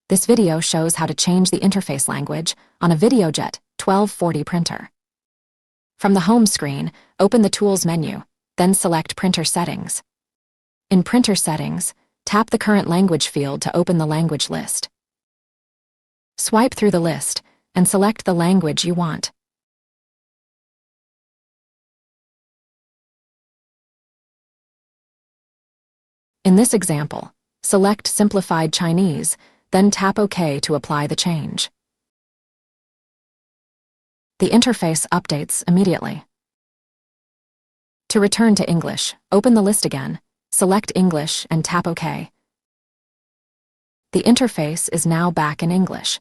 This video shows how to change the interface language on a Videojet 1240 printer. From the home screen, open the Tools menu, then select Printer Settings. In Printer Settings, tap the current language field to open the language list. Swipe through the list and select the language you want. In this example, select Simplified Chinese, then tap OK to apply the change. The interface updates immediately. To return to English, open the list again, select English and tap OK. The interface is now back in English.